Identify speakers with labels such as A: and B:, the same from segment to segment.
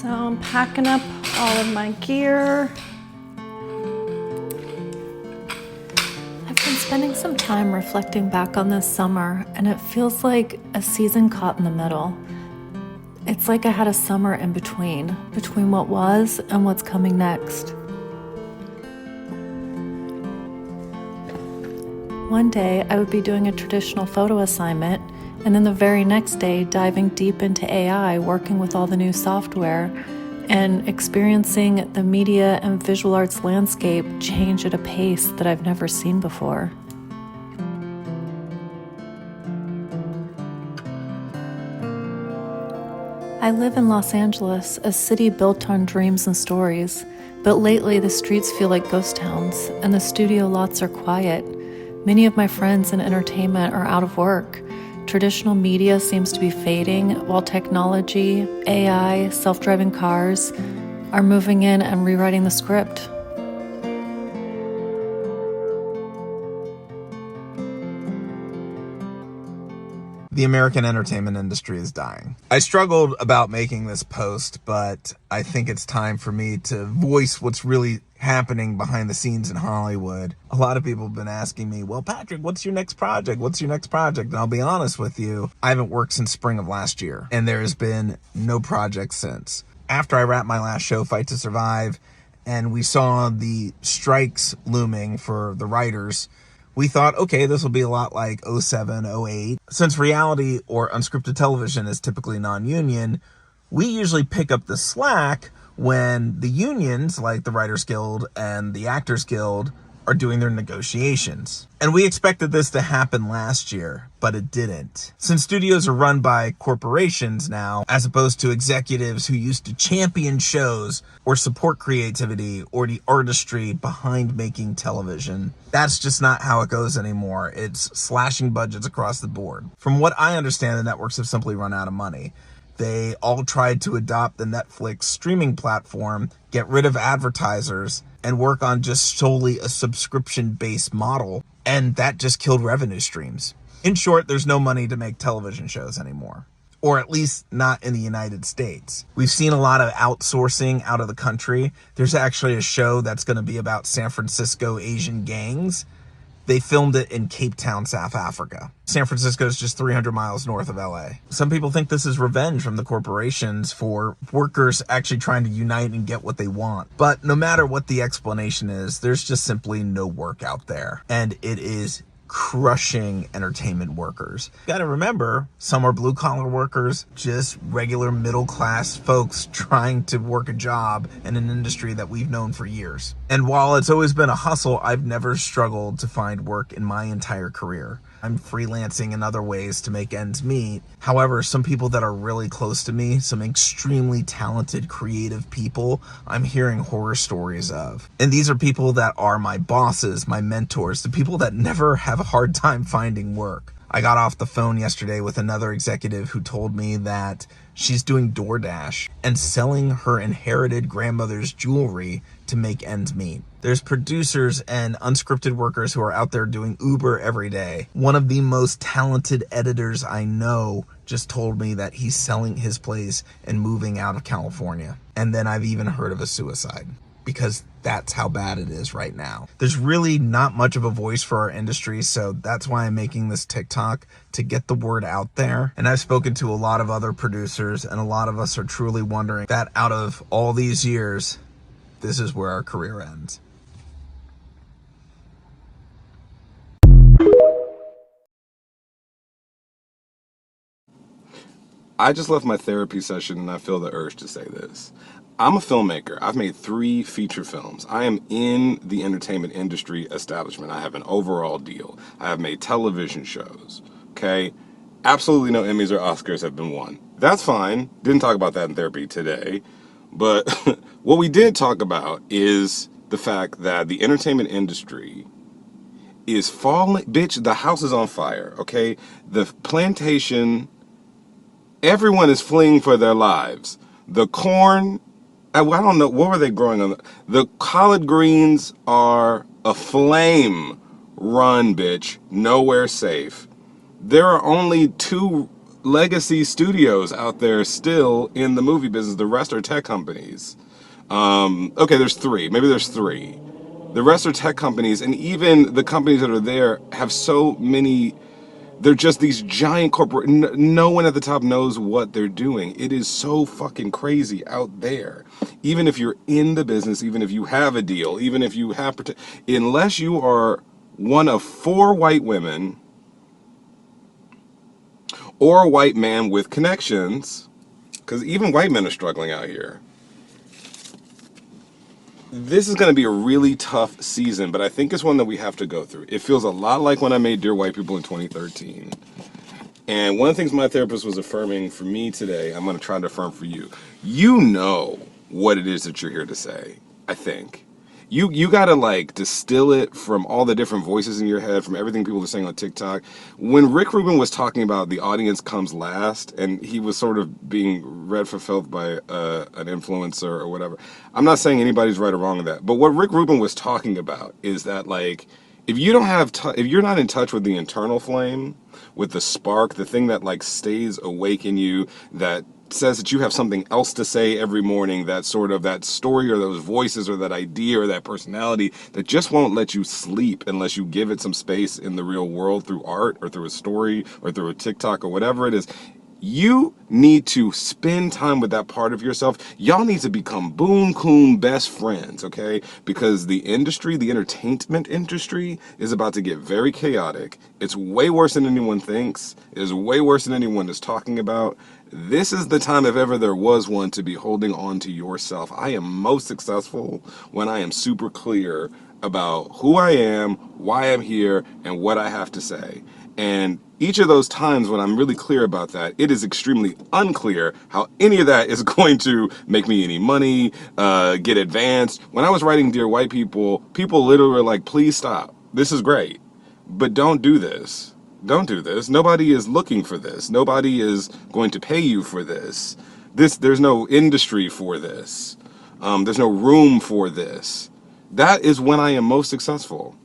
A: So I'm packing up all of my gear. I've been spending some time reflecting back on this summer, and it feels like a season caught in the middle. It's like I had a summer in between what was and what's coming next. One day I would be doing a traditional photo assignment, and then the very next day diving deep into AI, working with all the new software, and experiencing the media and visual arts landscape change at a pace that I've never seen before. I live in Los Angeles, a city built on dreams and stories, but lately the streets feel like ghost towns, and the studio lots are quiet. Many of my friends in entertainment are out of work. Traditional media seems to be fading, while technology, AI, self-driving cars are moving in and rewriting the script.
B: The American entertainment industry is dying. I struggled about making this post, but I think it's time for me to voice what's really happening behind the scenes in Hollywood. A lot of people have been asking me, well, Patrick, what's your next project? What's your next project? And I'll be honest with you, I haven't worked since spring of last year, and there has been no project since. After I wrapped my last show, Fight to Survive, and we saw the strikes looming for the writers, we thought, okay, this will be a lot like 07, 08. Since reality or unscripted television is typically non-union, we usually pick up the slack when the unions, like the Writers Guild and the Actors Guild, are doing their negotiations. And we expected this to happen last year, but it didn't. Since studios are run by corporations now, as opposed to executives who used to champion shows or support creativity or the artistry behind making television, that's just not how it goes anymore. It's slashing budgets across the board. From what I understand, the networks have simply run out of money. They all tried to adopt the Netflix streaming platform, get rid of advertisers, and work on just solely a subscription-based model, and that just killed revenue streams. In short, there's no money to make television shows anymore, or at least not in the United States. We've seen a lot of outsourcing out of the country. There's actually a show that's going to be about San Francisco Asian gangs. They filmed it in Cape Town, South Africa. San Francisco is just 300 miles north of LA. Some people think this is revenge from the corporations for workers actually trying to unite and get what they want. But no matter what the explanation is, there's just simply no work out there. And it is crushing entertainment workers. You gotta remember, some are blue-collar workers, just regular middle-class folks trying to work a job in an industry that we've known for years. And while it's always been a hustle, I've never struggled to find work in my entire career. I'm freelancing in other ways to make ends meet. However, some people that are really close to me, some extremely talented, creative people, I'm hearing horror stories of. And these are people that are my bosses, my mentors, the people that never have a hard time finding work. I got off the phone yesterday with another executive who told me that she's doing DoorDash and selling her inherited grandmother's jewelry to make ends meet. There's producers and unscripted workers who are out there doing Uber every day. One of the most talented editors I know just told me that he's selling his place and moving out of California. And then I've even heard of a suicide, because that's how bad it is right now. There's really not much of a voice for our industry, so that's why I'm making this TikTok, to get the word out there. And I've spoken to a lot of other producers, and a lot of us are truly wondering that out of all these years, this is where our career ends.
C: I just left my therapy session and I feel the urge to say this. I'm a filmmaker. I've made 3 feature films. I am in the entertainment industry establishment. I have an overall deal. I have made television shows. Okay? Absolutely no Emmys or Oscars have been won. That's fine. Didn't talk about that in therapy today. But what we did talk about is the fact that the entertainment industry is falling. Bitch, the house is on fire. Okay? The plantation, everyone is fleeing for their lives. The corn, I don't know, what were they growing on? The collard greens are aflame. Run, bitch. Nowhere safe. There are only 2 legacy studios out there still in the movie business. The rest are tech companies. Okay, there's three. Maybe there's three. The rest are tech companies, and even the companies that are there have so many. They're just these giant corporate. No one at the top knows what they're doing. It is so fucking crazy out there. Even if you're in the business, even if you have a deal, even if you have, unless you are one of four white women or a white man with connections, because even white men are struggling out here. This is going to be a really tough season, but I think it's one that we have to go through. It feels a lot like when I made Dear White People in 2013. And one of the things my therapist was affirming for me today, I'm going to try to affirm for you. You know what it is that you're here to say, I think. You got to like distill it from all the different voices in your head, from everything people are saying on TikTok. When Rick Rubin was talking about the audience comes last, and he was sort of being read for filth by an influencer or whatever. I'm not saying anybody's right or wrong in that, but what Rick Rubin was talking about is that like, if you don't have, if you're not in touch with the internal flame, with the spark, the thing that like stays awake in you, that says that you have something else to say every morning, that sort of that story or those voices or that idea or that personality that just won't let you sleep unless you give it some space in the real world through art or through a story or through a TikTok or whatever it is. You need to spend time with that part of yourself. Y'all need to become boon coon best friends, okay? Because the industry, the entertainment industry, is about to get very chaotic. It's way worse than anyone thinks. It is way worse than anyone is talking about. This is the time, if ever there was one, to be holding on to yourself. I am most successful when I am super clear about who I am, why I'm here, and what I have to say. And each of those times when I'm really clear about that, it is extremely unclear how any of that is going to make me any money, get advanced. When I was writing Dear White People, people literally were like, please stop. This is great, but don't do this. Don't do this. Nobody is looking for this. Nobody is going to pay you for this. There's no industry for this. There's no room for this. That is when I am most successful.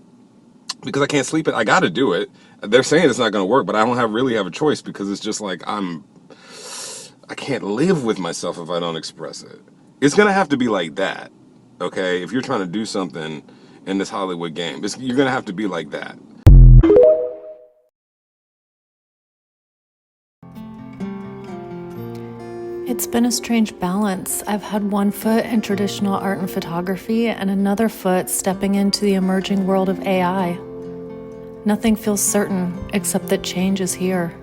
C: Because I can't sleep it. I got to do it. They're saying it's not going to work, but I don't really have a choice, because it's just like I can't live with myself if I don't express it. It's going to have to be like that, okay? If you're trying to do something in this Hollywood game, you're going to have to be like that.
A: It's been a strange balance. I've had one foot in traditional art and photography and another foot stepping into the emerging world of AI. Nothing feels certain except that change is here.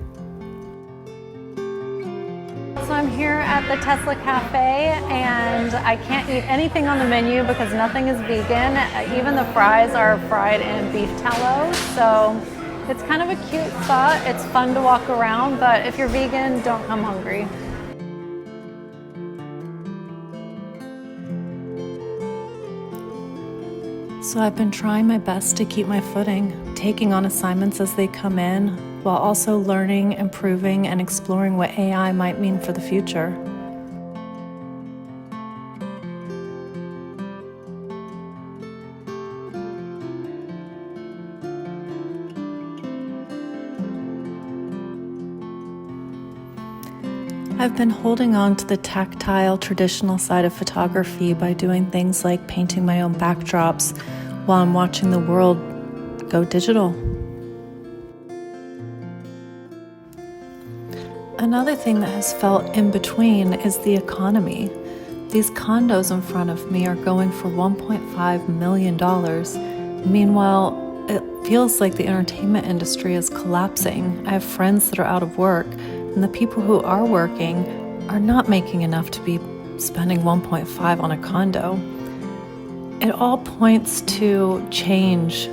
D: So I'm here at the Tesla Cafe, and I can't eat anything on the menu because nothing is vegan. Even the fries are fried in beef tallow. So it's kind of a cute spot. It's fun to walk around, but if you're vegan, don't come hungry.
A: So I've been trying my best to keep my footing, taking on assignments as they come in, while also learning, improving, and exploring what AI might mean for the future. I've been holding on to the tactile, traditional side of photography by doing things like painting my own backdrops while I'm watching the world go digital. Another thing that has felt in between is the economy. These condos in front of me are going for $1.5 million. Meanwhile, it feels like the entertainment industry is collapsing. I have friends that are out of work, and the people who are working are not making enough to be spending 1.5 on a condo. It all points to change.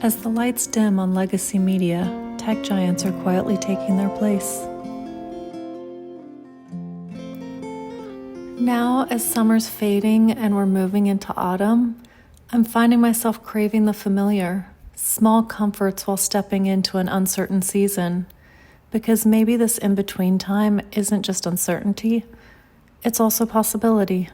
A: As the lights dim on legacy media, tech giants are quietly taking their place. Now, as summer's fading and we're moving into autumn, I'm finding myself craving the familiar, small comforts while stepping into an uncertain season, because maybe this in-between time isn't just uncertainty, it's also possibility.